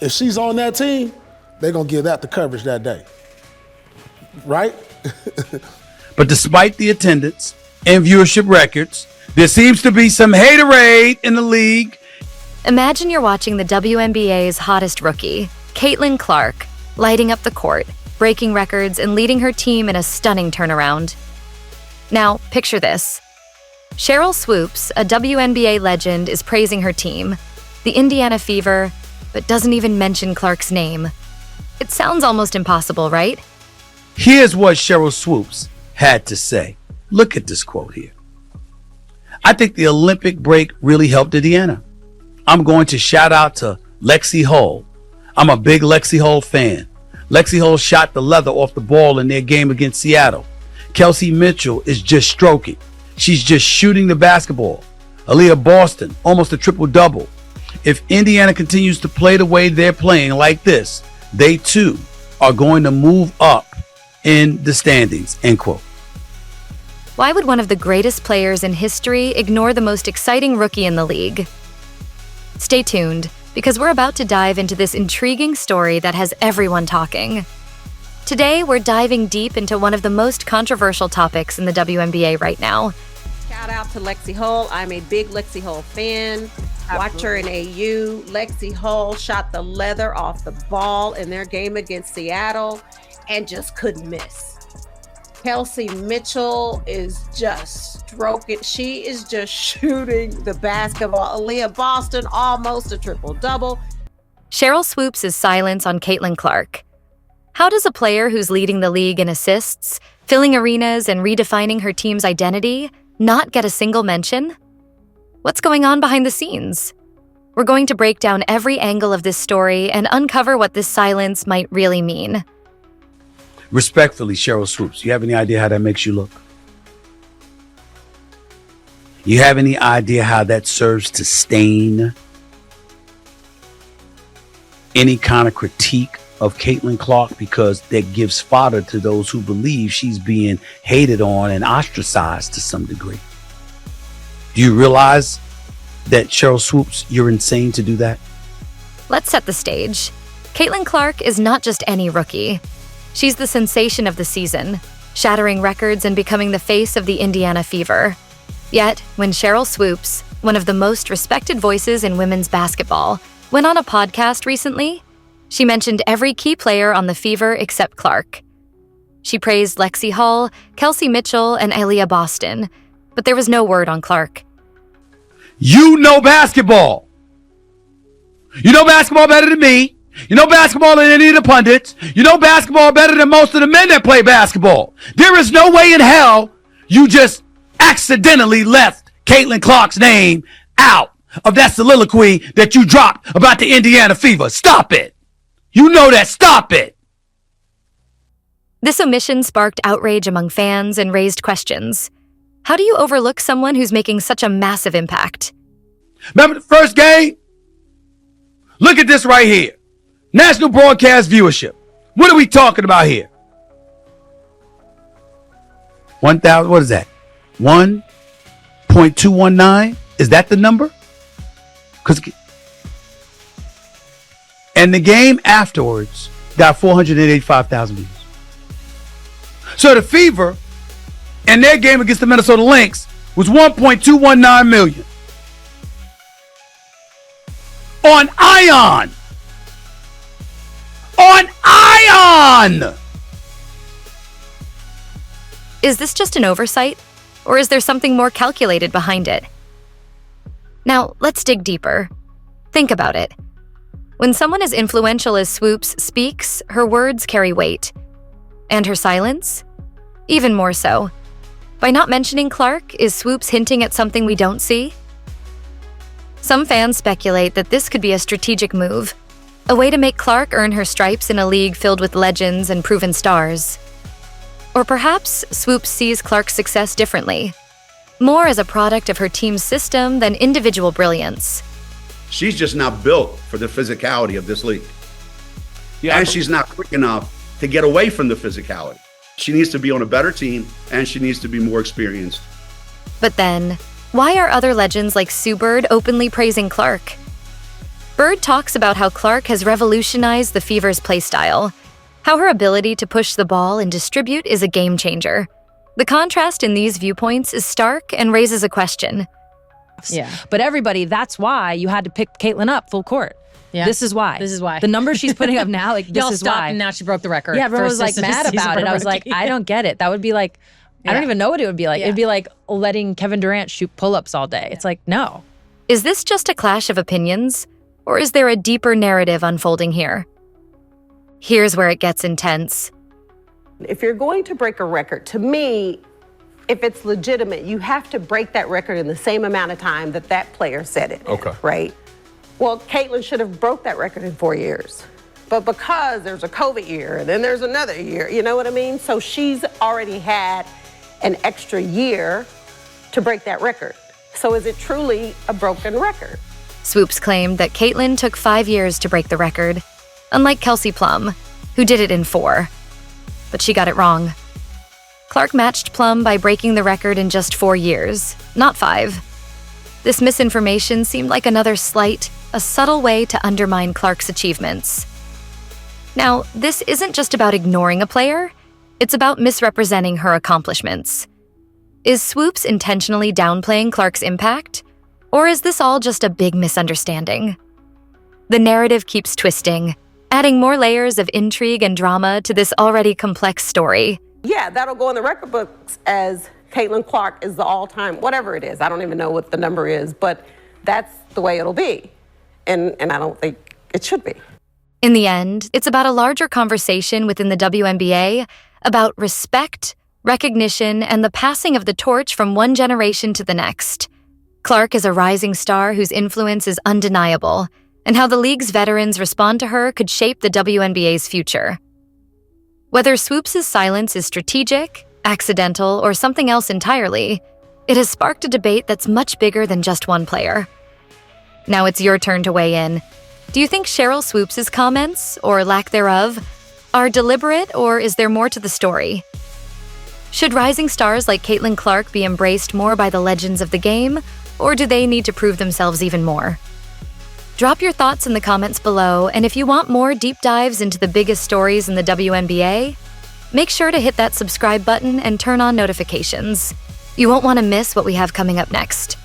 If she's on that team, they're going to give that the coverage that day. Right? But despite the attendance and viewership records, there seems to be some haterade in the league. Imagine you're watching the WNBA's hottest rookie, Caitlyn Clark, lighting up the court, breaking records and leading her team in a stunning turnaround. Now, picture this. Cheryl Swoopes, a WNBA legend, is praising her team, the Indiana Fever, but doesn't even mention Clark's name. It sounds almost impossible, right? Here's what Cheryl Swoopes had to say. Look at this quote here. I think the Olympic break really helped Indiana. I'm going to shout out to Lexi Hull. I'm a big Lexi Hull fan. Lexi Hull shot the leather off the ball in their game against Seattle. Kelsey Mitchell is just stroking. She's just shooting the basketball. Aaliyah Boston, almost a triple-double. If Indiana continues to play the way they're playing like this, they too are going to move up in the standings, end quote. Why would one of the greatest players in history ignore the most exciting rookie in the league? Stay tuned, because we're about to dive into this intriguing story that has everyone talking. Today, we're diving deep into one of the most controversial topics in the WNBA right now. Shout out to Lexi Hull. I'm a big Lexi Hull fan. Watch her in AU. Lexi Hull shot the leather off the ball in their game against Seattle and just couldn't miss. Kelsey Mitchell is just stroking. She is just shooting the basketball. Aaliyah Boston, almost a triple-double. Cheryl Swoopes' silence on Caitlyn Clark. How does a player who's leading the league in assists, filling arenas, and redefining her team's identity not get a single mention? What's going on behind the scenes? We're going to break down every angle of this story and uncover what this silence might really mean. Respectfully, Cheryl Swoopes, you have any idea how that makes you look? You have any idea how that serves to stain any kind of critique of Caitlyn Clark, because that gives fodder to those who believe she's being hated on and ostracized to some degree? Do you realize that, Cheryl Swoopes, you're insane to do that? Let's set the stage. Caitlyn Clark is not just any rookie. She's the sensation of the season, shattering records and becoming the face of the Indiana Fever. Yet, when Cheryl Swoopes, one of the most respected voices in women's basketball, went on a podcast recently, she mentioned every key player on the Fever except Clark. She praised Lexi Hull, Kelsey Mitchell, and Aaliyah Boston, but there was no word on Clark. You know basketball. You know basketball better than me. You know basketball than any of the pundits. You know basketball better than most of the men that play basketball. There is no way in hell you just accidentally left Caitlyn Clark's name out of that soliloquy that you dropped about the Indiana Fever. Stop it. You know that. Stop it. This omission sparked outrage among fans and raised questions. How do you overlook someone who's making such a massive impact? Remember the first game? Look at this right here. National broadcast viewership. What are we talking about here? 1,000, what is that? 1.219? Is that the number? And the game afterwards got 485,000 views. So the Fever and their game against the Minnesota Lynx was 1.219 million. On Ion. On Ion! Is this just an oversight, or is there something more calculated behind it? Now, let's dig deeper. Think about it. When someone as influential as Swoopes speaks, her words carry weight. And her silence? Even more so. By not mentioning Clark, is Swoopes hinting at something we don't see? Some fans speculate that this could be a strategic move, a way to make Clark earn her stripes in a league filled with legends and proven stars. Or perhaps Swoopes sees Clark's success differently, more as a product of her team's system than individual brilliance. She's just not built for the physicality of this league. And she's not quick enough to get away from the physicality. She needs to be on a better team, and she needs to be more experienced. But then, why are other legends like Sue Bird openly praising Clark? Bird talks about how Clark has revolutionized the Fever's playstyle, how her ability to push the ball and distribute is a game changer. The contrast in these viewpoints is stark and raises a question. Yeah. But everybody, that's why you had to pick Caitlyn up full court. Yeah. This is why. This is why. The numbers she's putting up now, like, this Y'all is stopped why. and now she broke the record. Yeah, everyone was like First mad season about for it. I was like, rookie. I don't get it. That would be like, I don't Yeah. even know what it would be like. Yeah. It'd be like letting Kevin Durant shoot pull-ups all day. It's like, no. Is this just a clash of opinions, or is there a deeper narrative unfolding here? Here's where it gets intense. If you're going to break a record, to me, if it's legitimate, you have to break that record in the same amount of time that that player set it. Okay. Right? Well, Caitlyn should have broke that record in 4 years. But because there's a COVID year and then there's another year, you know what I mean? So she's already had an extra year to break that record. So is it truly a broken record? Swoopes claimed that Caitlyn took 5 years to break the record, unlike Kelsey Plum, who did it in 4. But she got it wrong. Clark matched Plum by breaking the record in just 4 years, not 5. This misinformation seemed like another slight, a subtle way to undermine Clark's achievements. Now, this isn't just about ignoring a player, it's about misrepresenting her accomplishments. Is Swoopes intentionally downplaying Clark's impact? Or is this all just a big misunderstanding? The narrative keeps twisting, adding more layers of intrigue and drama to this already complex story. Yeah, that'll go in the record books as Caitlyn Clark is the all-time, whatever it is. I don't even know what the number is, but that's the way it'll be. And I don't think it should be. In the end, it's about a larger conversation within the WNBA about respect, recognition, and the passing of the torch from one generation to the next. Clark is a rising star whose influence is undeniable, and how the league's veterans respond to her could shape the WNBA's future. Whether Swoopes' silence is strategic, accidental, or something else entirely, it has sparked a debate that's much bigger than just one player. Now it's your turn to weigh in. Do you think Cheryl Swoopes' comments, or lack thereof, are deliberate, or is there more to the story? Should rising stars like Caitlyn Clark be embraced more by the legends of the game, or do they need to prove themselves even more? Drop your thoughts in the comments below, and if you want more deep dives into the biggest stories in the WNBA, make sure to hit that subscribe button and turn on notifications. You won't want to miss what we have coming up next.